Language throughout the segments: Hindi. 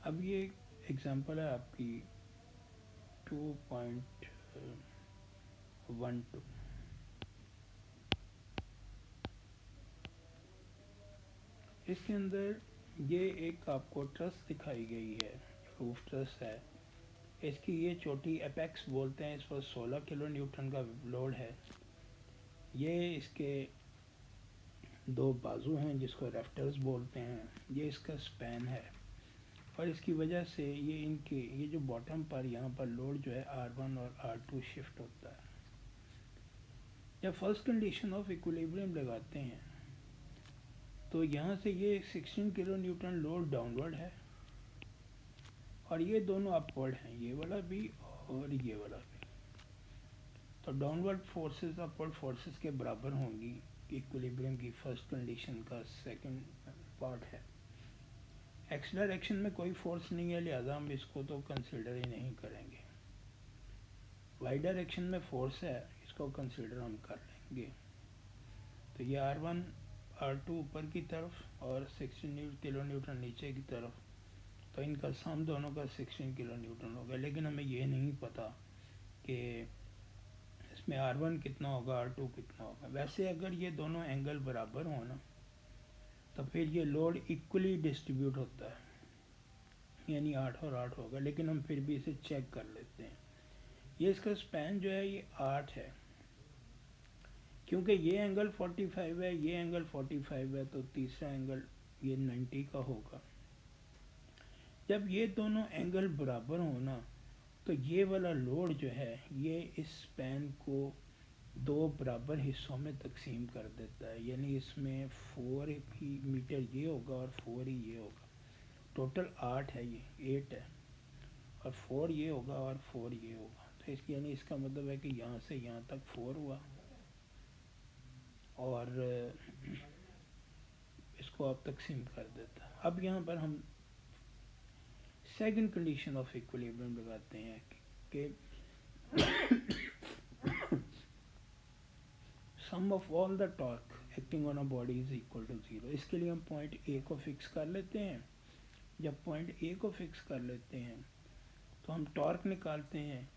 अब ये एग्जांपल है आपकी 2.12। इसके अंदर ये एक आपको ट्रस दिखाई गई है, रूफ ट्रस है। इसकी ये चोटी एपेक्स बोलते हैं, इस पर 16 किलो न्यूटन का लोड है। ये इसके दो बाजू हैं जिसको रेफ्टर्स बोलते हैं, ये इसका स्पैन है। और इसकी वजह से ये जो बॉटम पर यहाँ पर लोड जो है R1 और R2 शिफ्ट होता है। जब फर्स्ट कंडीशन ऑफ इक्विलिब्रियम लगाते हैं तो यहाँ से ये 16 किलो न्यूटन लोड डाउनवर्ड है और ये दोनों अपवर्ड हैं, ये वाला भी और ये वाला भी। तो डाउनवर्ड फोर्सेस अपवर्ड फोर्सेस के बराबर होंगी। इक्विलिब्रियम की फर्स्ट कंडीशन का सेकंड पार्ट है। एक्स डायरेक्शन में कोई फोर्स नहीं है, लिहाजा हम इसको तो कंसिडर ही नहीं करेंगे। वाई डायरेक्शन में फोर्स है, इसको कंसिडर हम कर लेंगे। तो ये R1 R2 ऊपर की तरफ और 16 किलो न्यूटन नीचे की तरफ, तो इनका सम दोनों का 16 किलो न्यूटन होगा। लेकिन हमें ये नहीं पता कि इसमें R1 कितना होगा, R2 कितना होगा। वैसे अगर ये दोनों एंगल बराबर हो ना, तो फिर ये लोड इक्वली डिस्ट्रीब्यूट होता है, यानी 8 और 8 होगा। लेकिन हम फिर भी इसे चेक कर लेते हैं। ये इसका स्पैन जो है ये 8 है, क्योंकि ये एंगल 45 है, ये एंगल 45 है, तो तीसरा एंगल ये 90 का होगा। जब ये दोनों एंगल बराबर हो ना, तो ये वाला लोड जो है ये इस स्पैन को दो बराबर हिस्सों में तकसीम कर देता है। यानी इसमें 4 ही मीटर ये होगा और 4 ही ये होगा। टोटल 8 है, ये 8 है, और 4 ये होगा और 4 ये होगा। तो इसकी यानी इसका मतलब है कि यहाँ से यहाँ तक 4 हुआ, और इसको आप तकसीम कर देता है। अब यहाँ पर हम सेकंड कंडीशन ऑफ इक्विलिब्रियम लगाते हैं कि sum of all the torque acting on a body is equal to 0। इसके लिए हम पॉइंट ए को फिक्स कर लेते हैं। जब पॉइंट ए को फिक्स कर लेते हैं तो हम टॉर्क निकालते हैं।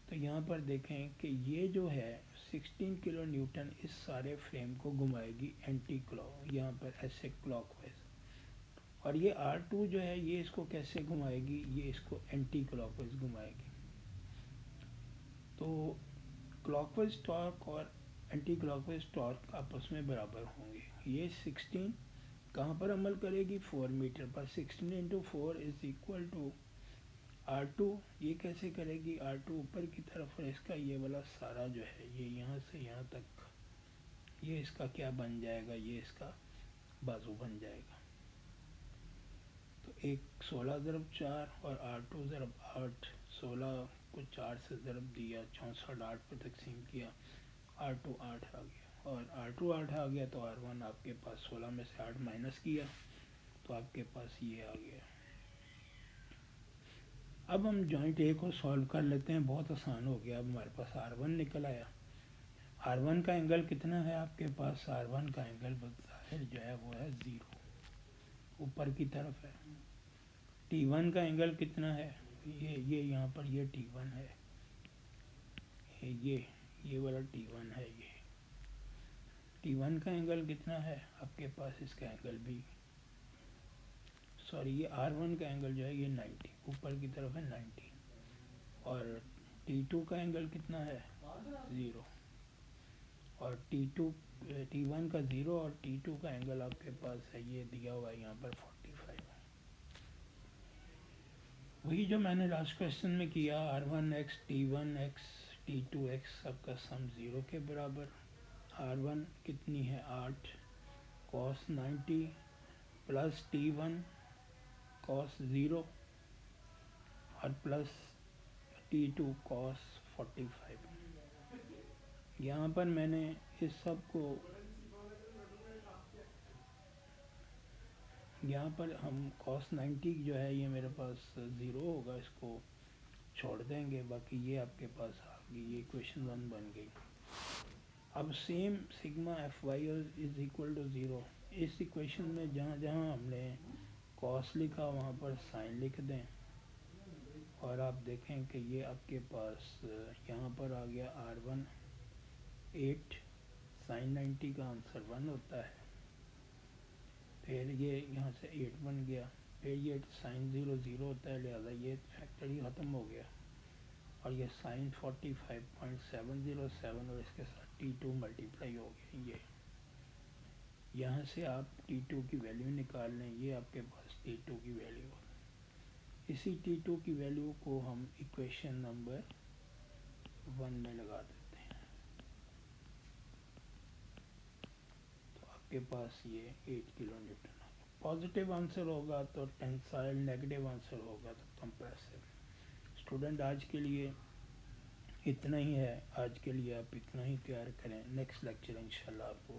तो यहाँ पर देखें कि ये जो है 16 किलो न्यूटन इस सारे फ्रेम को घुमाएगी एंटी क्लॉक, यहाँ पर ऐसे क्लॉकवाइज। और ये R2 जो है ये इसको कैसे घुमाएगी, ये इसको एंटी क्लॉकवाइज घुमाएगी। तो क्लॉकवाइज टॉर्क और एंटी क्लॉकवाइज टॉर्क आपस में बराबर होंगे। ये 16 कहाँ पर अमल करेगी, 4 मीटर पर। 16 into 4 is equal to R2। ये कैसे करेगी, R2 ऊपर की तरफ, और इसका ये वाला सारा जो है ये यहाँ से यहाँ तक, ये इसका क्या बन जाएगा, ये इसका बाजू बन जाएगा। तो एक 16 ज़रब 4 और R2 ज़रब 8, 16 को 4 से ज़रब दिया, 64 8 पर तकसीम किया, R2 8 आ गया। और R2 8 आ गया तो R1 आपके पास 16 में से 8 माइनस किया तो आपके पास ये आ गया। अब हम जॉइंट ए को सॉल्व कर लेते हैं, बहुत आसान हो गया। अब हमारे पास R1 निकल आया। R1 का एंगल कितना है आपके पास, R1 का एंगल जाहिर जो है वो है 0, ऊपर की तरफ है। T1 का एंगल कितना है, ये यहाँ पर ये T1 है, ये वाला T1 है। ये T1 का एंगल कितना है आपके पास, इसका एंगल भी सॉरी ये R1 का एंगल जो है ये 90, ऊपर की तरफ है 90। और T2 का एंगल कितना है 0, और T1 का 0 और T2 का एंगल आपके पास है ये दिया हुआ है यहाँ पर 45। वही जो मैंने लास्ट क्वेश्चन में किया, R1x T1x T2x सबका सम 0 के बराबर। R1 कितनी है 8 cos 90 प्लस T1 cos 0 और प्लस T2 cos 45। यहाँ पर मैंने इस सब को, यहाँ पर हम cos 90 जो है ये मेरे पास 0 होगा, इसको छोड़ देंगे, बाकी ये आपके पास आ गई, ये इक्वेशन 1 बन गई। अब same sigma Fy is equal to 0, इस इक्वेशन में जहाँ जहाँ हमने कॉस लिखा, वहाँ पर साइन लिख दें और आप देखें कि ये आपके पास यहाँ पर आ गया R1 8, साइन 90 का आंसर 1 होता है। फिर ये यहाँ से 8 बन गया, फिर ये साइन 0 0 होता है, लिहाजा ये फैक्टर ही ख़त्म हो गया और ये साइन 45.707 और इसके साथ T2 मल्टीप्लाई हो गया। ये यहाँ से आप T2 की वैल्यू निकाल लें, ये आपके पास T2 की वैल्यू है। इसी T2 की वैल्यू को हम इक्वेशन नंबर 1 में लगा देते हैं, तो आपके पास ये 8 किलो न्यूटन। पॉजिटिव आंसर होगा तो टेंसाइल, नेगेटिव आंसर होगा तो कंप्रेसिव। स्टूडेंट आज के लिए इतना ही है, आज के लिए आप इतना ही तैयार करें। नेक्स्ट लेक्चर इंशाल्लाह आपको